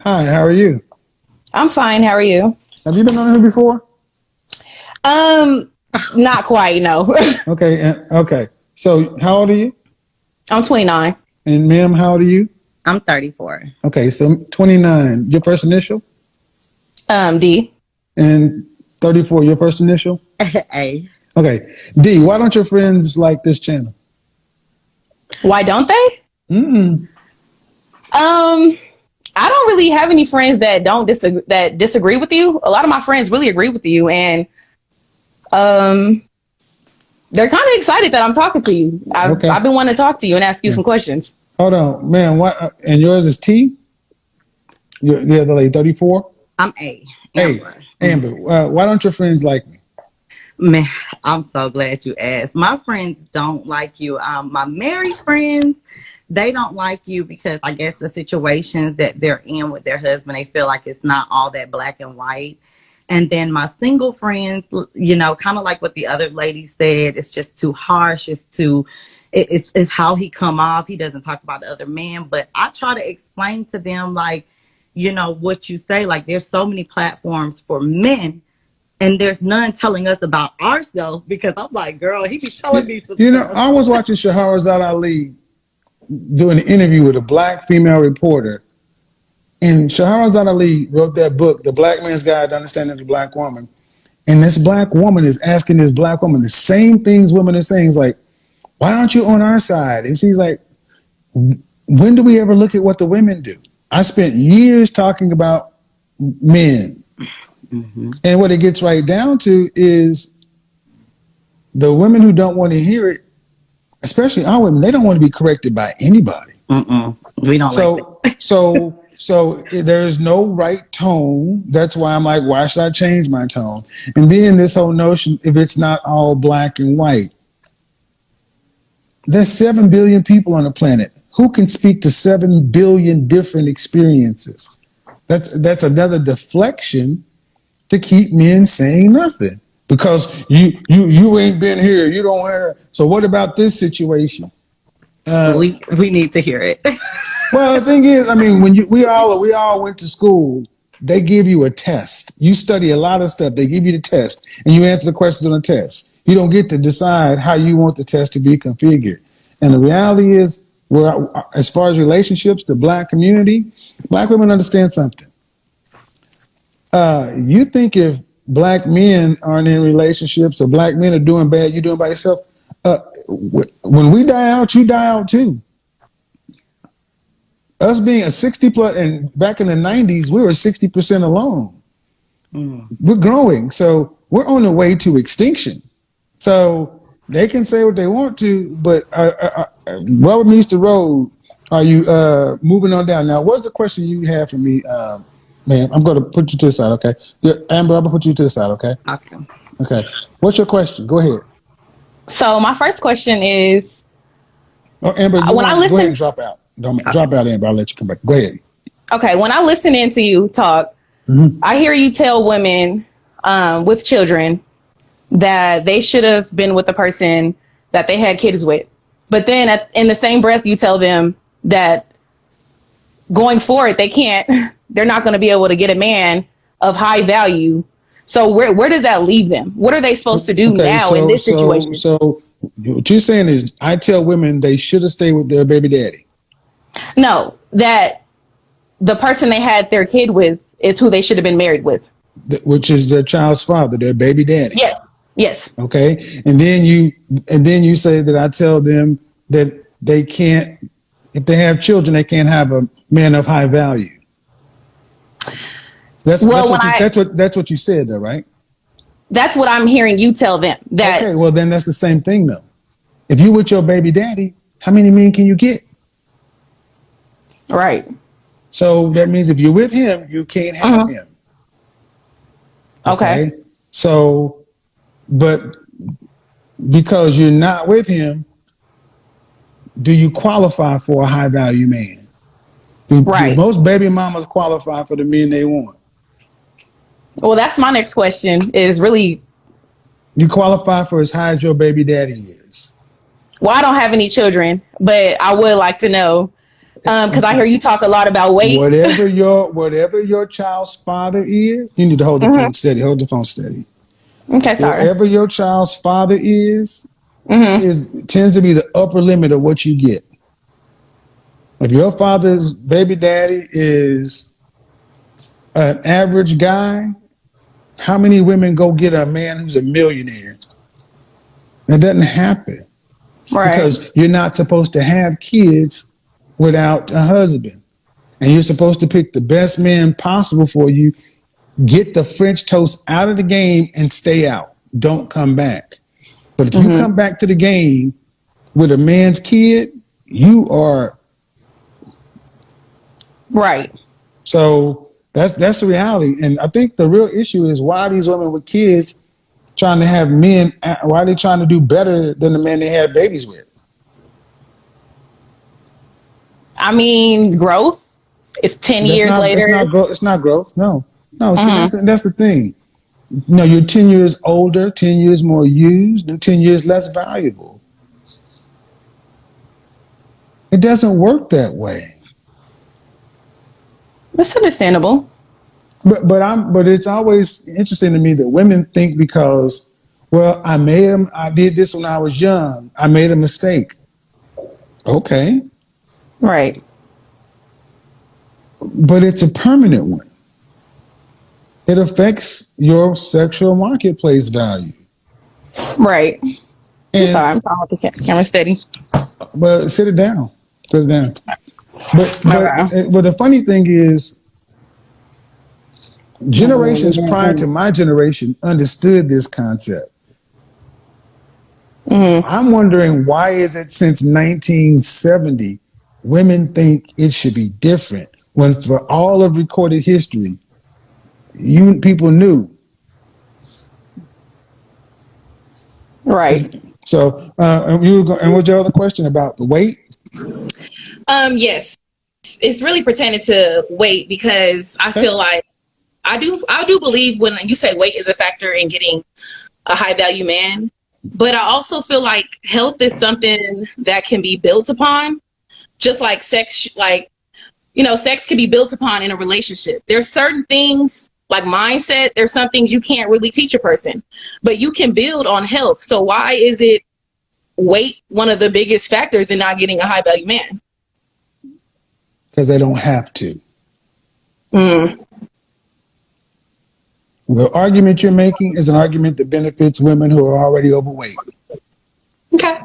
Hi, how are you? I'm fine. How are you? Have you been on here before? Um, Not quite. No, Okay, okay. So, how old are you? I'm 29. And ma'am, how old are you? I'm 34. Okay, so 29, your first initial? D. And 34, your first initial? A. Okay. D, why don't your friends like this channel? Why don't they? Mm-mm. I don't really have any friends that don't disagree with you. A lot of my friends really agree with you, and um, they're kind of excited that I'm talking to you. Okay. I've been wanting to talk to you and ask you some questions. Hold on, man. What? And yours is T? The other lady, 34? I'm A. Hey, Amber. Amber, why don't your friends like me? Man, I'm so glad you asked. My friends don't like you. My married friends, they don't like you because I guess the situations that they're in with their husband, they feel like it's not all that black and white. And then my single friends, kind of like what the other lady said, it's just too harsh. It's how he come off. He doesn't talk about the other man. But I try to explain to them, like, what you say. Like, there's so many platforms for men, and there's none telling us about ourselves, because I'm like, girl, he be telling me some stuff. I was watching Shahrazad Ali doing an interview with a black female reporter. And Shahrazad Ali wrote that book, The Black Man's Guide to Understanding the Black Woman. And this black woman is asking this black woman the same things women are saying. It's like, why aren't you on our side? And she's like, when do we ever look at what the women do? I spent years talking about men. Mm-hmm. And what it gets right down to is the women who don't want to hear it, especially our women, they don't want to be corrected by anybody. We don't like that. So there's no right tone. That's why I'm like, why should I change my tone? And then this whole notion, if it's not all black and white, there's 7 billion people on the planet. Who can speak to 7 billion different experiences? That's another deflection to keep men saying nothing, because you ain't been here. You don't have. So what about this situation? We need to hear it. Well, the thing is, I mean, when we all went to school, they give you a test. You study a lot of stuff. They give you the test, and you answer the questions on the test. You don't get to decide how you want the test to be configured. And the reality is, as far as relationships, the black community, black women understand something. You think if black men aren't in relationships, or black men are doing bad, you're doing by yourself. When we die out, you die out too. Us being a 60 plus, and back in the 90s, we were 60% alone. We're growing, so we're on the way to extinction. So they can say what they want to, but rubber meets the road. Are you moving on down? Now, what's the question you have for me, ma'am? I'm going to put you to the side, okay? Amber, I'm going to put you to the side, okay? Okay. Okay. What's your question? Go ahead. So my first question is, Amber, when I go ahead listen, and drop out. Drop out, Amber. I'll let you come back. Go ahead. okay, when I listen into you talk, I hear you tell women with children that they should have been with the person that they had kids with. But then in the same breath, you tell them that going forward, they're not going to be able to get a man of high value. So where does that leave them? What are they supposed to do now in this situation? So what you're saying is, I tell women they should have stayed with their baby daddy. No, that the person they had their kid with is who they should have been married with. Which is their child's father, their baby daddy. Yes. Okay. And then you say that I tell them that they can't, if they have children, they can't have a man of high value. That's what you said though, right? That's what I'm hearing you tell them. Okay, well then that's the same thing though. If you with your baby daddy, how many men can you get? Right. So that means if you're with him, you can't have him. Okay. So, but because you're not with him, do you qualify for a high value man? Do most baby mamas qualify for the men they want? Well, that's my next question is really. You qualify for as high as your baby daddy is. Well, I don't have any children, but I would like to know Because I hear you talk a lot about weight. Whatever your child's father is, you need to hold the phone steady. Hold the phone steady. Okay, sorry. Wherever your child's father is tends to be the upper limit of what you get. If your father's baby daddy is an average guy, how many women go get a man who's a millionaire? That doesn't happen. Right. Because you're not supposed to have kids without a husband. And you're supposed to pick the best man possible for you, get the French toast out of the game and stay out. Don't come back. But if you come back to the game with a man's kid, you are right. So that's the reality. And I think the real issue is why these women with kids trying to have men, why are they trying to do better than the men they had babies with? I mean, growth. It's 10 years later. It's not growth. No. See, that's the thing. No, you're 10 years older, 10 years more used, and 10 years less valuable. It doesn't work that way. That's understandable. But it's always interesting to me that women think because, well, I did this when I was young. I made a mistake. Okay. Right. But it's a permanent one. It affects your sexual marketplace value. Right. And, sorry, I'm talking with the camera steady. But sit it down. But the funny thing is, generations prior to my generation understood this concept. I'm wondering, why is it since 1970 women think it should be different when for all of recorded history, people knew. Right. So, and what's your other question about the weight? Yes, it's really pertaining to weight because I feel like I do believe when you say weight is a factor in getting a high value man, but I also feel like health is something that can be built upon, just like sex. Like, sex can be built upon in a relationship. There's certain things like mindset. There's some things you can't really teach a person, but you can build on health. So why is it weight one of the biggest factors in not getting a high value man? Because they don't have to. The argument you're making is an argument that benefits women who are already overweight. Okay.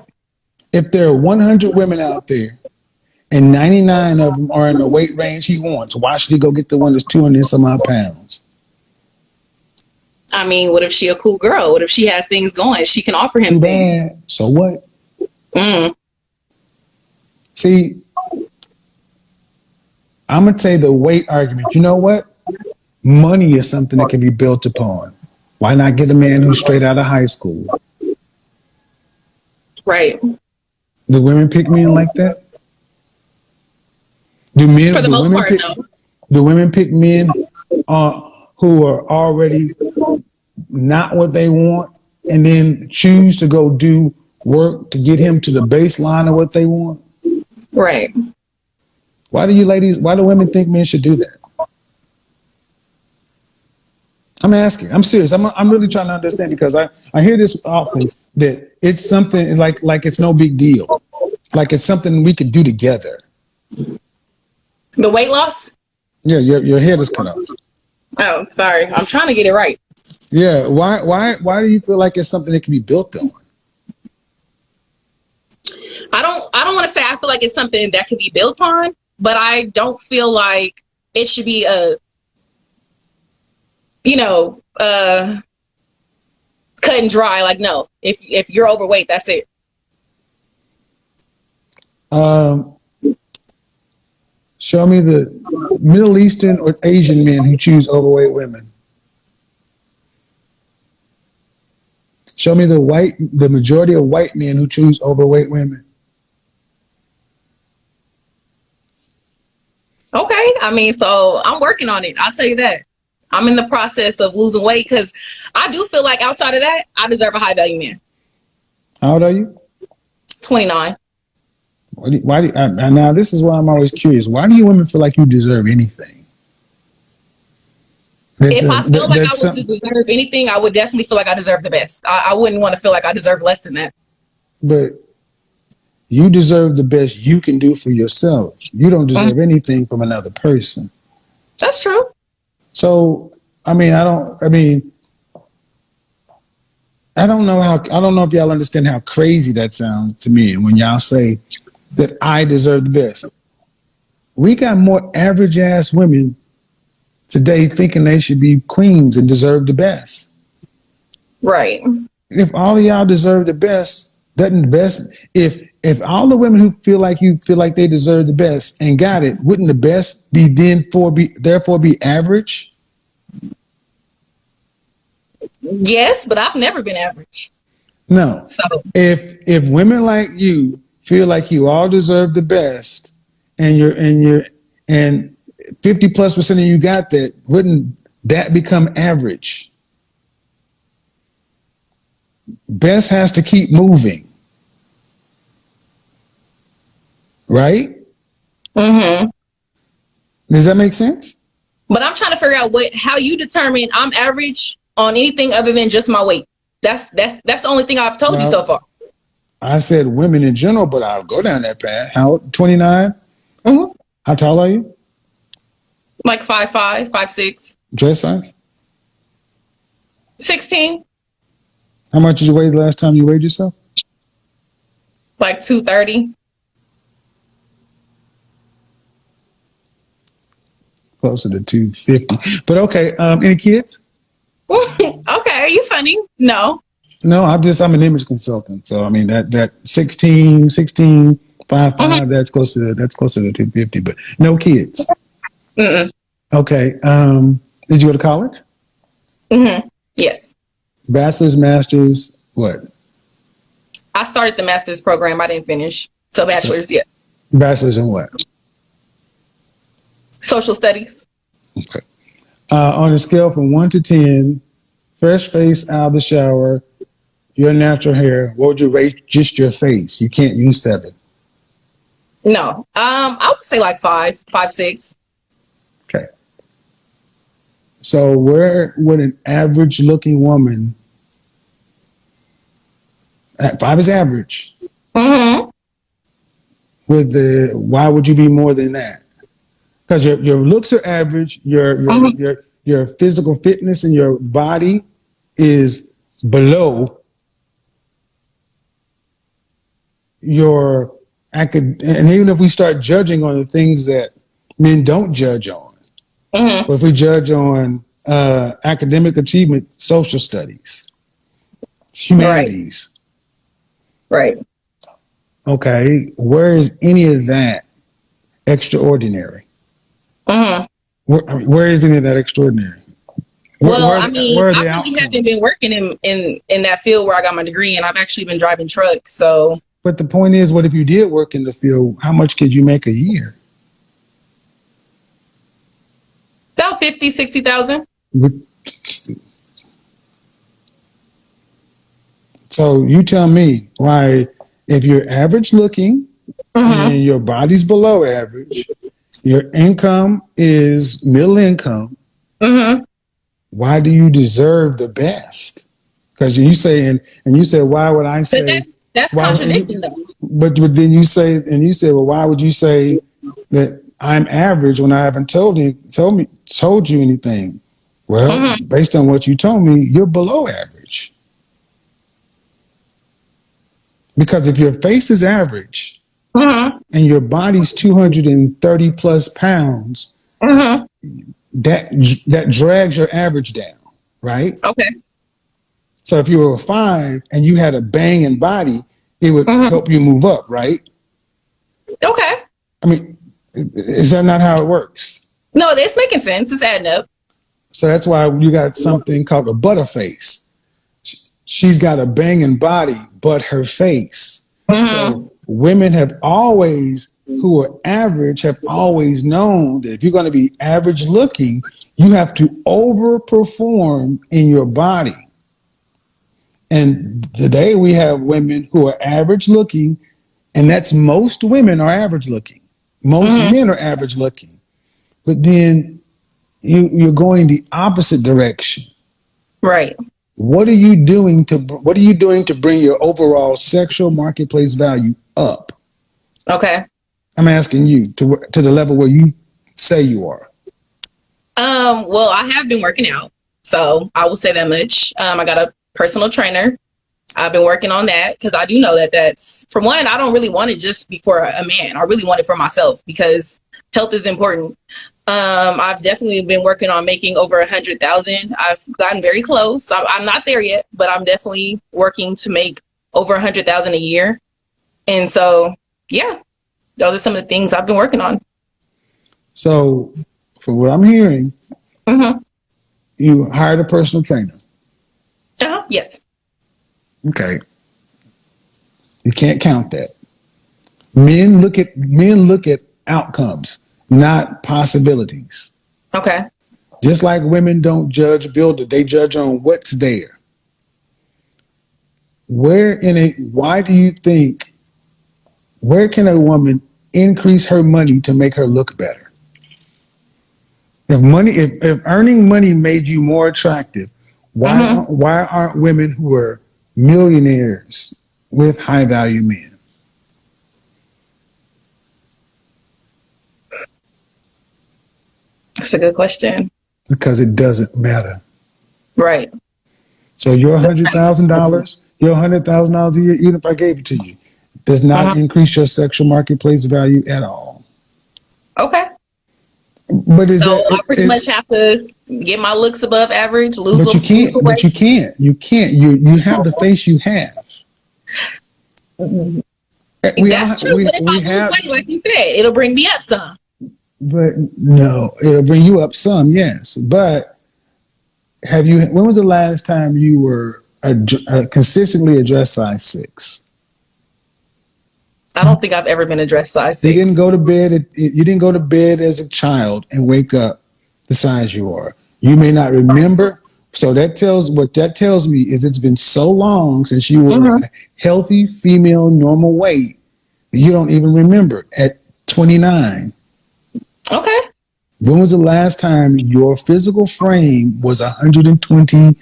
If there are 100 women out there and 99 of them are in the weight range he wants, why should he go get the one that's 200 and some odd pounds? I mean, what if she a cool girl? What if she has things going? She can offer him Too things. bad. So what? See, I'm going to say the weight argument. You know what? Money is something that can be built upon. Why not get a man who's straight out of high school? Right. Do women pick men like that? Do women pick men who are already not what they want and then choose to go do work to get him to the baseline of what they want? Right. Why do women think men should do that? I'm asking. I'm serious. I'm really trying to understand, because I hear this often, that it's something like it's no big deal. Like it's something we could do together. The weight loss? Yeah, your head is cut off. Oh, sorry. I'm trying to get it right. Yeah. Why do you feel like it's something that can be built on? I don't want to say I feel like it's something that can be built on, but I don't feel like it should be cut and dry. Like, no, if you're overweight, that's it. Show me the Middle Eastern or Asian men who choose overweight women. Show me the majority of white men who choose overweight women. Okay. I mean, so I'm working on it. I'll tell you that. I'm in the process of losing weight because I do feel like outside of that, I deserve a high value man. How old are you? 29. Now this is why I'm always curious. Why do you women feel like you deserve anything? If I felt like I was to deserve anything, I would definitely feel like I deserve the best. I wouldn't want to feel like I deserve less than that. But you deserve the best you can do for yourself. You don't deserve anything from another person. That's true. So, I don't know if y'all understand how crazy that sounds to me when y'all say that I deserve the best. We got more average ass women today thinking they should be queens and deserve the best. Right. If all of y'all deserve the best, doesn't the best, if all the women who feel like they deserve the best and got it, wouldn't the best therefore be average? Yes, but I've never been average. No. So if women like you feel like you all deserve the best and 50+% of you got that, wouldn't that become average? Best has to keep moving. Right? Mm-hmm. Does that make sense? But I'm trying to figure out how you determine I'm average on anything other than just my weight. That's the only thing I've told you so far. I said women in general, but I'll go down that path. How 29? Mm-hmm. How tall are you? Like 5'5", 5'6". Dress size? 16. How much did you weigh the last time you weighed yourself? Like 230. Closer to 250. But okay, any kids? Okay, you funny. No. No, I'm an image consultant. So I mean that 16, 5'5", that's closer to 250, but no kids. Mm-mm. Okay. Did you go to college? Mm-hmm. Yes. Bachelor's, master's, what? I started the master's program. I didn't finish. So bachelor's, yeah. Bachelor's in what? Social studies. Okay. On a scale from 1 to 10, fresh face out of the shower, your natural hair, what would you rate just your face? You can't use 7. No. I would say like 5, 6. Okay. So where would an average looking woman, 5 is average. Mm-hmm. Why would you be more than that? Because your looks are average, your physical fitness and your body is below your and even if we start judging on the things that men don't judge on, but if we judge on academic achievement, social studies, humanities, right? Okay, where is any of that extraordinary? Where is any of that extraordinary? I really haven't been working in that field where I got my degree, and I've actually been driving trucks. So, but the point is, what if you did work in the field? How much could you make a year? About 50,000, 60,000. So you tell me why, if you're average looking and your body's below average, your income is middle income. Why do you deserve the best? Because you say, and you said, why would I say? That's contradicting them. But then you say, well, why would you say that I'm average when I haven't told you anything? Well, based on what you told me, you're below average. Because if your face is average and your body's 230 plus pounds, that drags your average down, right? Okay. So if you were a 5 and you had a banging body, it would help you move up, right? Okay. I mean, is that not how it works? No, it's making sense. It's adding up. So that's why you got something called a butterface. She's got a banging body, but her face. So women who are average have always known that if you're going to be average looking, you have to overperform in your body. And today we have women who are average looking And that's most women are average looking. Most men are average looking. But then you're going the opposite direction. Right. What are you doing to bring your overall sexual marketplace value up? Okay. I'm asking you to the level where you say you are. Well, I have been working out, so I will say that much. I got a personal trainer. I've been working on that because I do know that that's, for one, I don't really want it just be for a man. I really want it for myself because health is important. I've definitely been working on making over 100,000. I've gotten very close. I'm not there yet, but I'm definitely working to make over 100,000 a year. And so, yeah, those are some of the things I've been working on. So, from what I'm hearing, you hired a personal trainer. Yes. Okay. You can't count that. Men look at outcomes, not possibilities. Okay. Just like women don't judge builder, they judge on what's there. Why do you think, where can a woman increase her money to make her look better? If earning money made you more attractive, why aren't women who are millionaires with high value men? That's a good question. Because it doesn't matter. Right. So your $100,000 a year, even if I gave it to you, does not increase your sexual marketplace value at all. Okay. But I pretty much have to get my looks above average, lose But you can't. But you can't. You can't. You have the face you have. That's true. But if I lose weight, like you said, it'll bring me up some. But no, it'll bring you up some, yes. But when was the last time you were consistently a dress size 6? I don't think I've ever been a dress size 6. You didn't go to bed. You didn't go to bed as a child and wake up the size you are. You may not remember. So what that tells me is it's been so long since you were a healthy female normal weight that you don't even remember at 29. Okay. When was the last time your physical frame was 120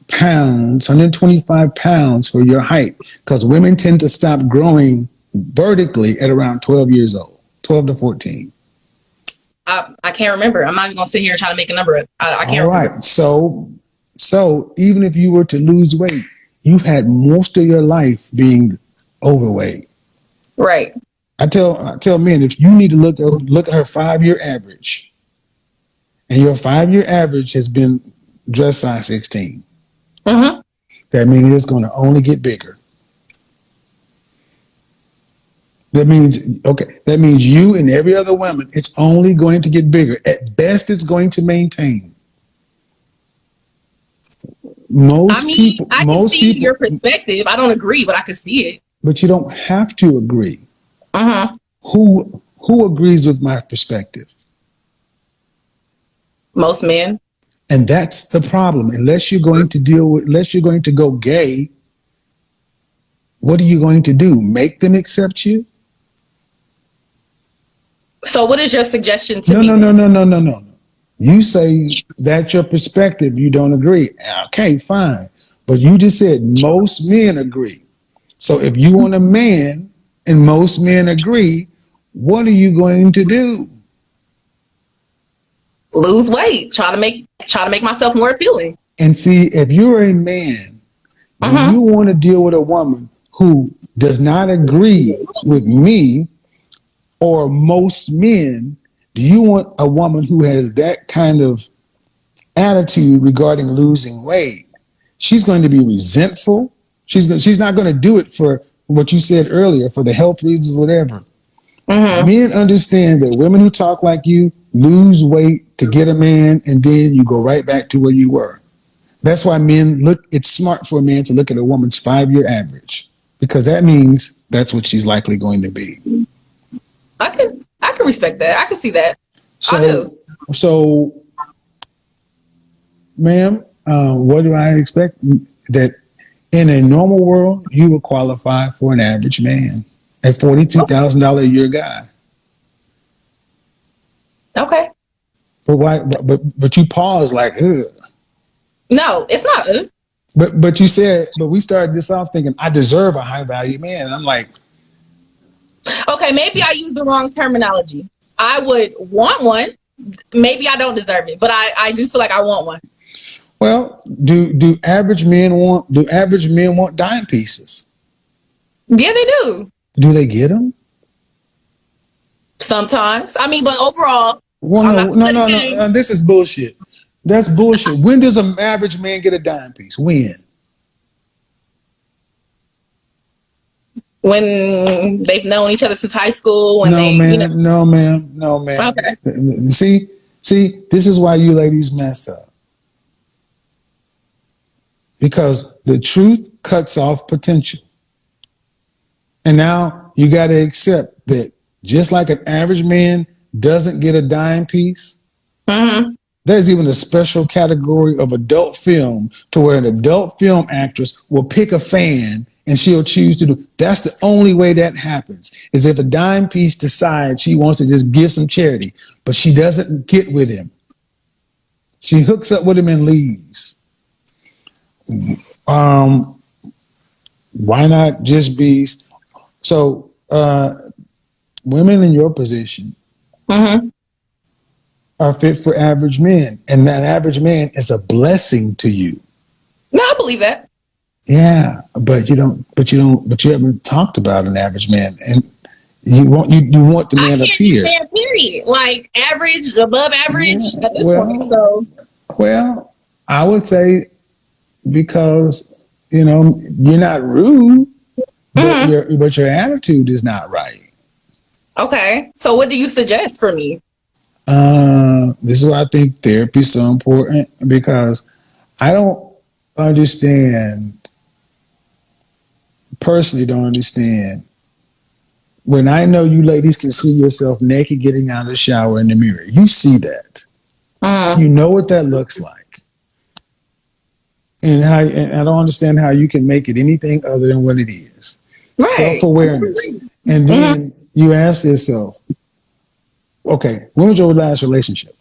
pounds, 125 pounds for your height? Because women tend to stop growing vertically at around 12 years old, 12 to 14. I can't remember. I'm not even going to sit here and try to make a number up. I can't remember. All right. So even if you were to lose weight, you've had most of your life being overweight. Right. I tell men, if you need to look at her 5-year average, and your 5-year average has been dress size 16, that means it's going to only get bigger. That means you and every other woman, it's only going to get bigger. At best, it's going to maintain. I can see your perspective. I don't agree, but I can see it. But you don't have to agree. Who agrees with my perspective? Most men. And that's the problem. Unless you're going to go gay, what are you going to do? Make them accept you? So what is your suggestion to me? No. You say that's your perspective. You don't agree. Okay, fine. But you just said most men agree. So if you want a man and most men agree, what are you going to do? Lose weight. Try to make myself more appealing. And see, if you're a man, and you want to deal with a woman who does not agree with me or most men, do you want a woman who has that kind of attitude regarding losing weight? She's going to be resentful. She's not going to do it for what you said earlier, for the health reasons, whatever. Men understand that women who talk like you lose weight to get a man, and then you go right back to where you were. That's why it's smart for a man to look at a woman's 5-year average, because that means that's what she's likely going to be. I can respect that. I can see that. I do. So, ma'am, what do I expect? That in a normal world, you would qualify for an average man. a $42,000 a year guy. Okay. But why? But you pause like, ugh. No, it's not. But you said, but we started this off thinking I deserve a high value man. And I'm like, Okay, maybe I used the wrong terminology. I would want one. Maybe I don't deserve it, but I do feel like I want one. well, do average men want dime pieces? Yeah, they do. Do they get them? Sometimes. I mean, but overall, Well, I'm no, not no, gonna no, say no. This is bullshit. That's bullshit. When does an average man get a dime piece? When? when they've known each other since high school, when No, they, ma'am. No, ma'am. No, ma'am. Okay. See, this is why you ladies mess up. Because the truth cuts off potential. And now you got to accept that just like an average man doesn't get a dime piece, there's even a special category of adult film to where an adult film actress will pick a fan and she'll choose to do. That's the only way that happens, is if a dime piece decides she wants to just give some charity, but she doesn't get with him. She hooks up with him and leaves. Why not just be so? Women in your position are fit for average men, and that average man is a blessing to you. No, I believe that. Yeah, but you haven't talked about an average man, and you want the man up here. Man, period. Like average, above average at this point. So, well, I would say because you're not rude, but your attitude is not right. Okay, so what do you suggest for me? This is why I think therapy is so important, because I don't personally don't understand when I know you ladies can see yourself naked getting out of the shower in the mirror. You see that. You know what that looks like. And I don't understand how you can make it anything other than what it is. Right. Self-awareness. And then you ask yourself, okay, when was your last relationship?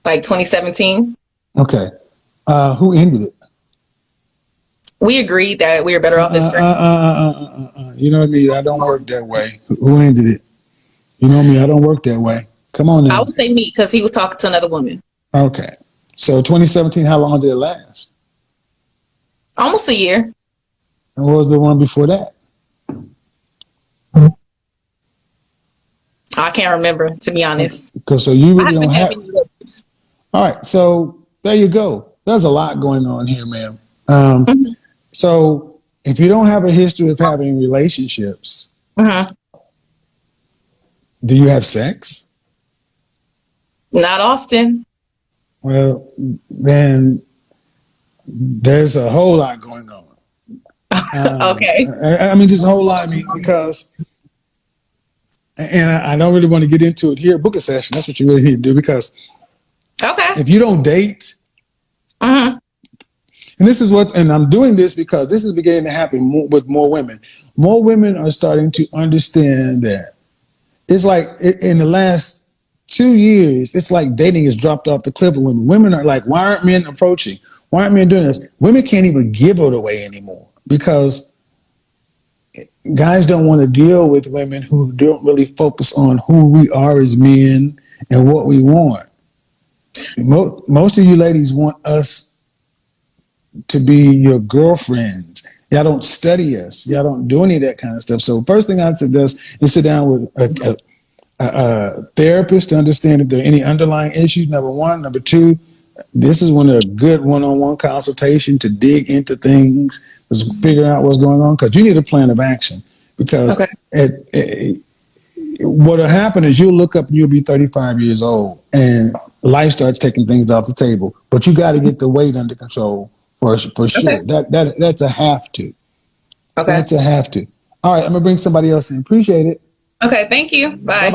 Like 2017. Okay. Who ended it? We agreed that we were better off as friends. You know me, I don't work that way. Who ended it? You know me, I don't work that way. Come on now. I would say me, because he was talking to another woman. Okay. So 2017, how long did it last? Almost a year. And what was the one before that? I can't remember, to be honest. So you really don't have. All right. So there you go. There's a lot going on here, ma'am. So if you don't have a history of having relationships, do you have sex? Not often. Well, then there's a whole lot going on. Okay. I mean, just a whole lot. I mean, because, and I don't really want to get into it here. Book a session. That's what you really need to do, because if you don't date, and this is and I'm doing this because this is beginning to happen with more women. More women are starting to understand that it's like in the last 2 years, it's like dating has dropped off the cliff of women. Women are like, why aren't men approaching? Why aren't men doing this? Women can't even give it away anymore because guys don't want to deal with women who don't really focus on who we are as men and what we want. Most of you ladies want us to be your girlfriends. Y'all don't study us. Y'all don't do any of that kind of stuff. So first thing I'd suggest is sit down with a therapist to understand if there are any underlying issues, number one. Number two, this is a good one-on-one consultation to dig into things, to figure out what's going on, because you need a plan of action. Because what'll happen is you'll look up and you'll be 35 years old and life starts taking things off the table. But you got to get the weight under control for sure. That's a have to. Okay. That's a have to. All right, I'm gonna bring somebody else in. Appreciate it. Okay, thank you. Bye. Bye-bye.